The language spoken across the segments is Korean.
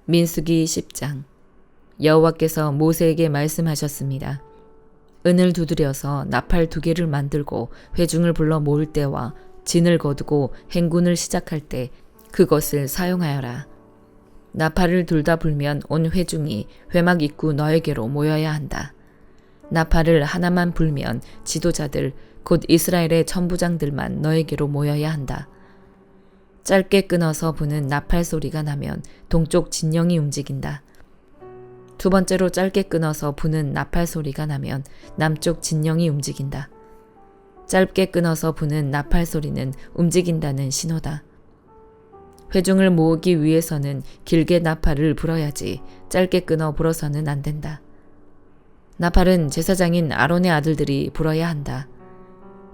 민수기 10장. 여호와께서 모세에게 말씀하셨습니다. 은을 두드려서 나팔 2개를 만들고 회중을 불러 모을 때와 진을 거두고 행군을 시작할 때 그것을 사용하여라. 나팔을 둘 다 불면 온 회중이 회막 입구 너에게로 모여야 한다. 나팔을 하나만 불면 지도자들 곧 이스라엘의 천부장들만 너에게로 모여야 한다. 짧게 끊어서 부는 나팔 소리가 나면 동쪽 진영이 움직인다. 두 번째로 짧게 끊어서 부는 나팔 소리가 나면 남쪽 진영이 움직인다. 짧게 끊어서 부는 나팔 소리는 움직인다는 신호다. 회중을 모으기 위해서는 길게 나팔을 불어야지 짧게 끊어 불어서는 안 된다. 나팔은 제사장인 아론의 아들들이 불어야 한다.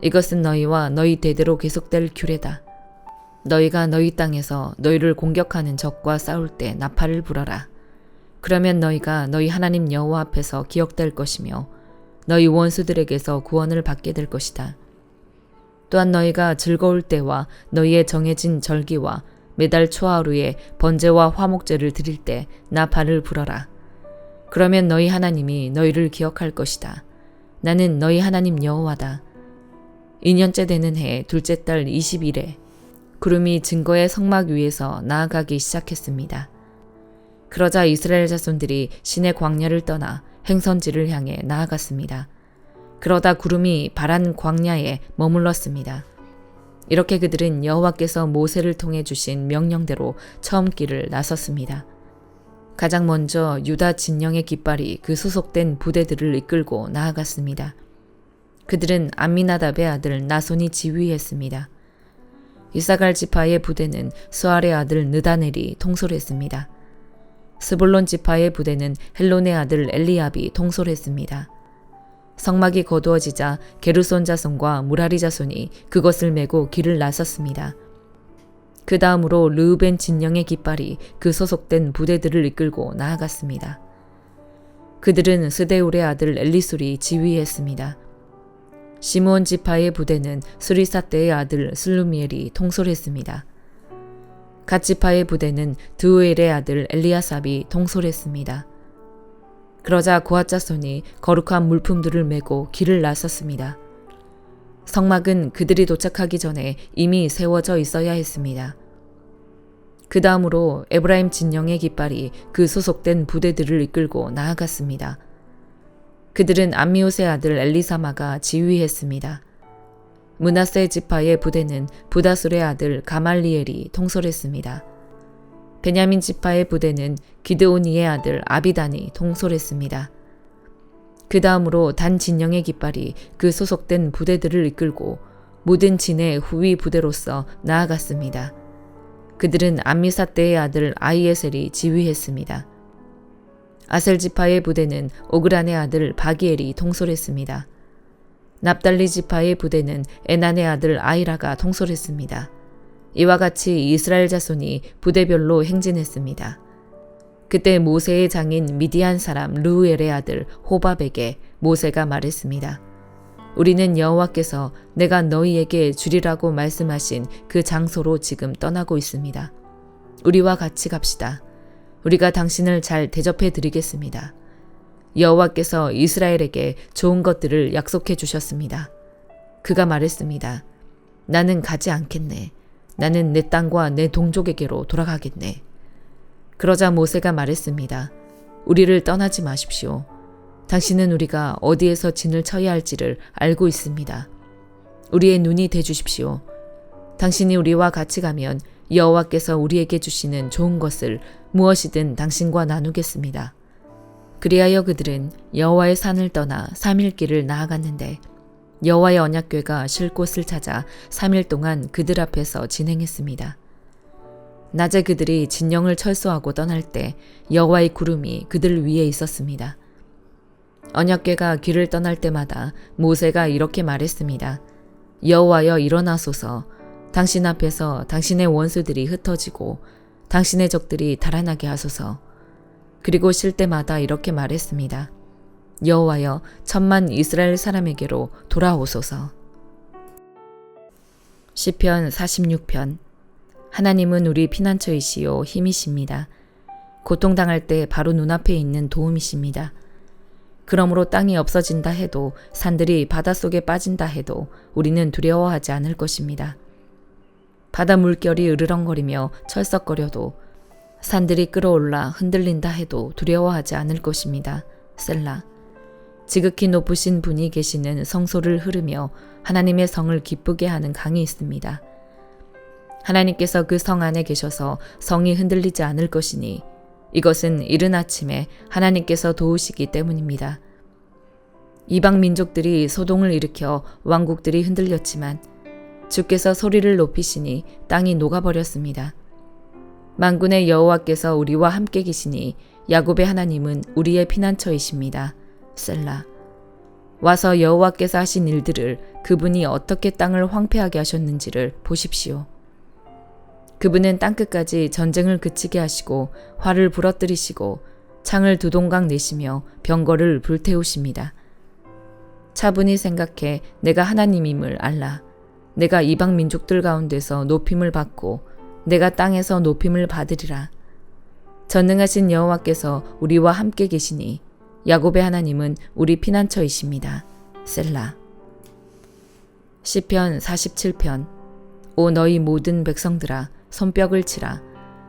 이것은 너희와 너희 대대로 계속될 규례다. 너희가 너희 땅에서 너희를 공격하는 적과 싸울 때 나팔을 불어라. 그러면 너희가 너희 하나님 여호와 앞에서 기억될 것이며 너희 원수들에게서 구원을 받게 될 것이다. 또한 너희가 즐거울 때와 너희의 정해진 절기와 매달 초하루에 번제와 화목제를 드릴 때 나팔을 불어라. 그러면 너희 하나님이 너희를 기억할 것이다. 나는 너희 하나님 여호와다. 2년째 되는 해 둘째 달 20일에 구름이 증거의 성막 위에서 나아가기 시작했습니다. 그러자 이스라엘 자손들이 시내 광야를 떠나 행선지를 향해 나아갔습니다. 그러다 구름이 바란 광야에 머물렀습니다. 이렇게 그들은 여호와께서 모세를 통해 주신 명령대로 처음 길을 나섰습니다. 가장 먼저 유다 진영의 깃발이 그 소속된 부대들을 이끌고 나아갔습니다. 그들은 암미나답의 아들 나손이 지휘했습니다. 이사갈 지파의 부대는 수알의 아들 느다넬이 통솔했습니다. 스불론 지파의 부대는 헬론의 아들 엘리압이 통솔했습니다. 성막이 거두어지자 게르손 자손과 무라리 자손이 그것을 메고 길을 나섰습니다. 그 다음으로 르우벤 진영의 깃발이 그 소속된 부대들을 이끌고 나아갔습니다. 그들은 스데울의 아들 엘리술이 지휘했습니다. 시므온 지파의 부대는 수리사떼의 아들 슬루미엘이 통솔했습니다. 갓 지파의 부대는 드우엘의 아들 엘리아삽이 통솔했습니다. 그러자 고핫 자손이 거룩한 물품들을 메고 길을 나섰습니다. 성막은 그들이 도착하기 전에 이미 세워져 있어야 했습니다. 그 다음으로 에브라임 진영의 깃발이 그 소속된 부대들을 이끌고 나아갔습니다. 그들은 암미옷의 아들 엘리사마가 지휘했습니다. 므낫세 지파의 부대는 부다술의 아들 가말리엘이 통솔했습니다. 베냐민 지파의 부대는 기드오니의 아들 아비단이 통솔했습니다. 그 다음으로 단 진영의 깃발이 그 소속된 부대들을 이끌고 모든 진의 후위 부대로서 나아갔습니다. 그들은 암미사떼의 아들 아이에셀이 지휘했습니다. 아셀 지파의 부대는 오그란의 아들 바기엘이 통솔했습니다. 납달리 지파의 부대는 에난의 아들 아이라가 통솔했습니다. 이와 같이 이스라엘 자손이 부대별로 행진했습니다. 그때 모세의 장인 미디안 사람 르우엘의 아들 호밥에게 모세가 말했습니다. 우리는 여호와께서 내가 너희에게 주리라고 말씀하신 그 장소로 지금 떠나고 있습니다. 우리와 같이 갑시다. 우리가 당신을 잘 대접해 드리겠습니다. 여호와께서 이스라엘에게 좋은 것들을 약속해 주셨습니다. 그가 말했습니다. 나는 가지 않겠네. 나는 내 땅과 내 동족에게로 돌아가겠네. 그러자 모세가 말했습니다. 우리를 떠나지 마십시오. 당신은 우리가 어디에서 진을 쳐야 할지를 알고 있습니다. 우리의 눈이 돼 주십시오. 당신이 우리와 같이 가면 여호와께서 우리에게 주시는 좋은 것을 무엇이든 당신과 나누겠습니다. 그리하여 그들은 여호와의 산을 떠나 3일 길을 나아갔는데 여호와의 언약궤가 쉴 곳을 찾아 3일 동안 그들 앞에서 진행했습니다. 낮에 그들이 진영을 철수하고 떠날 때 여호와의 구름이 그들 위에 있었습니다. 언약궤가 길을 떠날 때마다 모세가 이렇게 말했습니다. 여호와여 일어나소서. 당신 앞에서 당신의 원수들이 흩어지고 당신의 적들이 달아나게 하소서. 그리고 쉴 때마다 이렇게 말했습니다. 여호와여 천만 이스라엘 사람에게로 돌아오소서. 시편 46편. 하나님은 우리 피난처이시요 힘이십니다. 고통당할 때 바로 눈앞에 있는 도움이십니다. 그러므로 땅이 없어진다 해도 산들이 바닷속에 빠진다 해도 우리는 두려워하지 않을 것입니다. 바다 물결이 으르렁거리며 철썩거려도 산들이 끌어올라 흔들린다 해도 두려워하지 않을 것입니다. 셀라. 지극히 높으신 분이 계시는 성소를 흐르며 하나님의 성을 기쁘게 하는 강이 있습니다. 하나님께서 그 성 안에 계셔서 성이 흔들리지 않을 것이니 이것은 이른 아침에 하나님께서 도우시기 때문입니다. 이방 민족들이 소동을 일으켜 왕국들이 흔들렸지만 주께서 소리를 높이시니 땅이 녹아버렸습니다. 만군의 여호와께서 우리와 함께 계시니 야곱의 하나님은 우리의 피난처이십니다. 셀라. 와서 여호와께서 하신 일들을 그분이 어떻게 땅을 황폐하게 하셨는지를 보십시오. 그분은 땅끝까지 전쟁을 그치게 하시고 활을 부러뜨리시고 창을 두 동강 내시며 병거를 불태우십니다. 차분히 생각해 내가 하나님임을 알라. 내가 이방 민족들 가운데서 높임을 받고 내가 땅에서 높임을 받으리라. 전능하신 여호와께서 우리와 함께 계시니 야곱의 하나님은 우리 피난처이십니다. 셀라. 시편 47편. 오 너희 모든 백성들아 손뼉을 치라.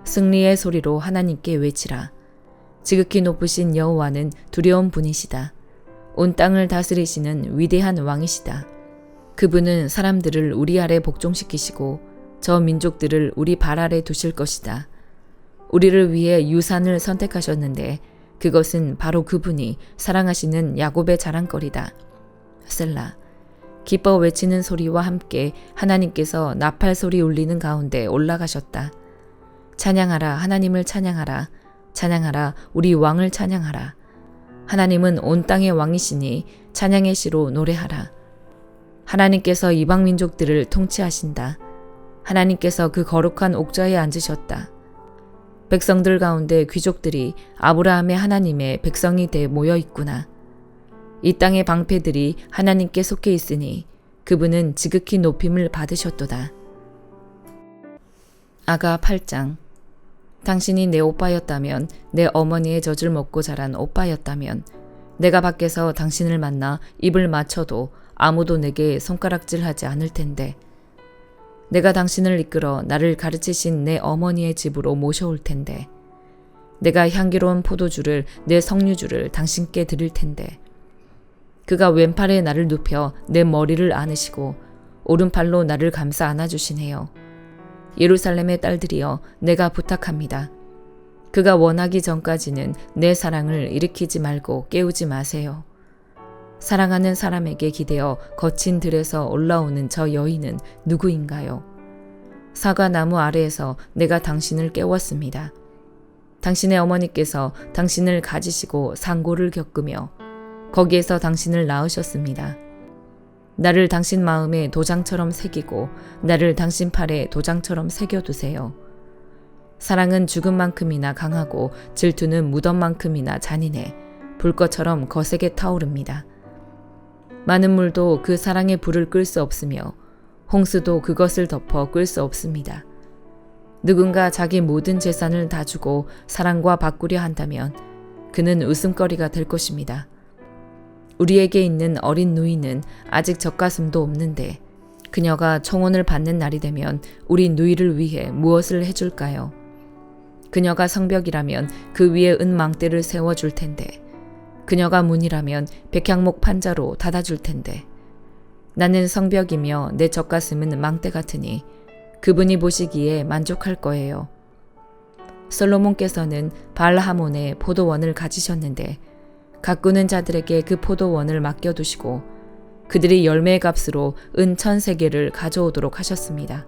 승리의 소리로 하나님께 외치라. 지극히 높으신 여호와는 두려운 분이시다. 온 땅을 다스리시는 위대한 왕이시다. 그분은 사람들을 우리 아래 복종시키시고 저 민족들을 우리 발 아래 두실 것이다. 우리를 위해 유산을 선택하셨는데 그것은 바로 그분이 사랑하시는 야곱의 자랑거리다. 셀라. 기뻐 외치는 소리와 함께 하나님께서 나팔 소리 울리는 가운데 올라가셨다. 찬양하라 하나님을 찬양하라. 찬양하라 우리 왕을 찬양하라. 하나님은 온 땅의 왕이시니 찬양의 시로 노래하라. 하나님께서 이방 민족들을 통치하신다. 하나님께서 그 거룩한 옥좌에 앉으셨다. 백성들 가운데 귀족들이 아브라함의 하나님의 백성이 돼 모여 있구나. 이 땅의 방패들이 하나님께 속해 있으니 그분은 지극히 높임을 받으셨도다. 아가 8장. 당신이 내 오빠였다면, 내 어머니의 젖을 먹고 자란 오빠였다면 내가 밖에서 당신을 만나 입을 맞춰도 아무도 내게 손가락질하지 않을 텐데 내가 당신을 이끌어 나를 가르치신 내 어머니의 집으로 모셔올 텐데 내가 향기로운 포도주를 내 석류주를 당신께 드릴 텐데 그가 왼팔에 나를 눕혀 내 머리를 안으시고 오른팔로 나를 감싸 안아주시네요. 예루살렘의 딸들이여 내가 부탁합니다. 그가 원하기 전까지는 내 사랑을 일으키지 말고 깨우지 마세요. 사랑하는 사람에게 기대어 거친 들에서 올라오는 저 여인은 누구인가요? 사과나무 아래에서 내가 당신을 깨웠습니다. 당신의 어머니께서 당신을 가지시고 상고를 겪으며 거기에서 당신을 낳으셨습니다. 나를 당신 마음에 도장처럼 새기고 나를 당신 팔에 도장처럼 새겨두세요. 사랑은 죽음만큼이나 강하고 질투는 무덤만큼이나 잔인해 불꽃처럼 거세게 타오릅니다. 많은 물도 그 사랑의 불을 끌 수 없으며 홍수도 그것을 덮어 끌 수 없습니다. 누군가 자기 모든 재산을 다 주고 사랑과 바꾸려 한다면 그는 웃음거리가 될 것입니다. 우리에게 있는 어린 누이는 아직 젖가슴도 없는데 그녀가 청혼을 받는 날이 되면 우리 누이를 위해 무엇을 해줄까요? 그녀가 성벽이라면 그 위에 은망대를 세워줄 텐데 그녀가 문이라면 백향목 판자로 닫아줄 텐데 나는 성벽이며 내 젖가슴은 망대 같으니 그분이 보시기에 만족할 거예요. 솔로몬께서는 발하몬의 포도원을 가지셨는데 가꾸는 자들에게 그 포도원을 맡겨두시고 그들이 열매의 값으로 은 1000세겔을 가져오도록 하셨습니다.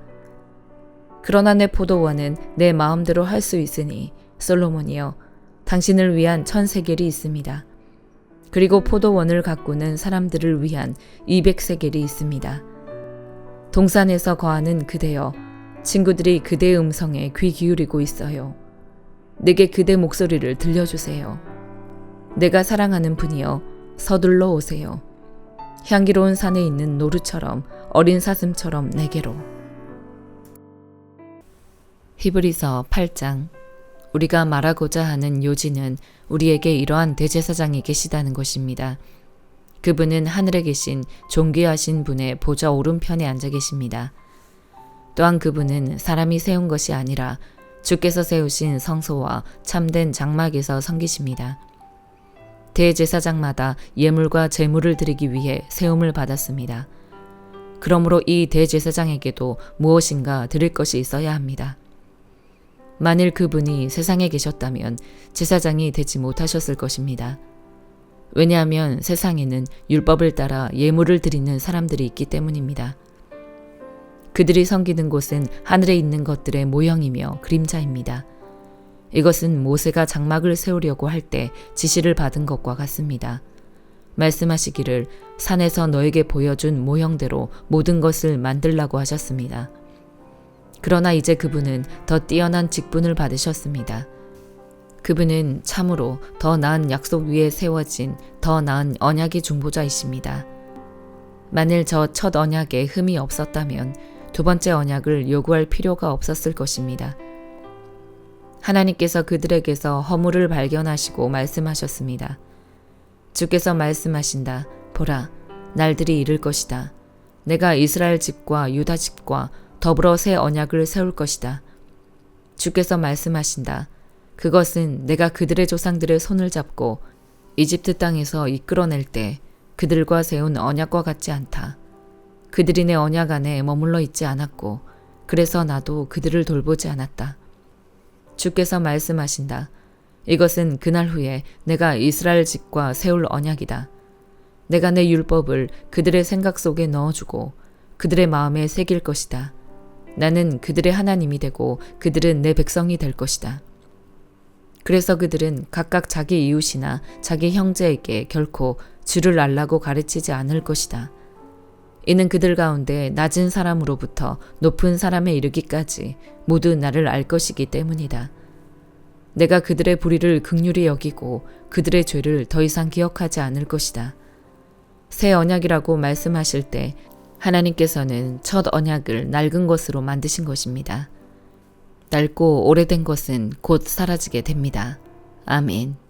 그러나 내 포도원은 내 마음대로 할 수 있으니 솔로몬이여 당신을 위한 1000세겔이 있습니다. 그리고 포도원을 가꾸는 사람들을 위한 200세겔이 있습니다. 동산에서 거하는 그대여 친구들이 그대의 음성에 귀 기울이고 있어요. 내게 그대 목소리를 들려주세요. 내가 사랑하는 분이여 서둘러 오세요. 향기로운 산에 있는 노루처럼 어린 사슴처럼 내게로. 히브리서 8장. 우리가 말하고자 하는 요지는 우리에게 이러한 대제사장이 계시다는 것입니다. 그분은 하늘에 계신 존귀하신 분의 보좌 오른편에 앉아 계십니다. 또한 그분은 사람이 세운 것이 아니라 주께서 세우신 성소와 참된 장막에서 섬기십니다. 대제사장마다 예물과 제물을 드리기 위해 세움을 받았습니다. 그러므로 이 대제사장에게도 무엇인가 드릴 것이 있어야 합니다. 만일 그분이 세상에 계셨다면 제사장이 되지 못하셨을 것입니다. 왜냐하면 세상에는 율법을 따라 예물을 드리는 사람들이 있기 때문입니다. 그들이 섬기는 곳은 하늘에 있는 것들의 모형이며 그림자입니다. 이것은 모세가 장막을 세우려고 할 때 지시를 받은 것과 같습니다. 말씀하시기를 산에서 너에게 보여준 모형대로 모든 것을 만들라고 하셨습니다. 그러나 이제 그분은 더 뛰어난 직분을 받으셨습니다. 그분은 참으로 더 나은 약속 위에 세워진 더 나은 언약의 중보자이십니다. 만일 저 첫 언약에 흠이 없었다면 두 번째 언약을 요구할 필요가 없었을 것입니다. 하나님께서 그들에게서 허물을 발견하시고 말씀하셨습니다. 주께서 말씀하신다. 보라, 날들이 이를 것이다. 내가 이스라엘 집과 유다 집과 더불어 새 언약을 세울 것이다. 주께서 말씀하신다. 그것은 내가 그들의 조상들의 손을 잡고 이집트 땅에서 이끌어낼 때 그들과 세운 언약과 같지 않다. 그들이 내 언약 안에 머물러 있지 않았고 그래서 나도 그들을 돌보지 않았다. 주께서 말씀하신다. 이것은 그날 후에 내가 이스라엘 집과 세울 언약이다. 내가 내 율법을 그들의 생각 속에 넣어주고 그들의 마음에 새길 것이다. 나는 그들의 하나님이 되고 그들은 내 백성이 될 것이다. 그래서 그들은 각각 자기 이웃이나 자기 형제에게 결코 주를 알라고 가르치지 않을 것이다. 이는 그들 가운데 낮은 사람으로부터 높은 사람에 이르기까지 모두 나를 알 것이기 때문이다. 내가 그들의 불의를 긍휼히 여기고 그들의 죄를 더 이상 기억하지 않을 것이다. 새 언약이라고 말씀하실 때 하나님께서는 첫 언약을 낡은 것으로 만드신 것입니다. 낡고 오래된 것은 곧 사라지게 됩니다. 아멘.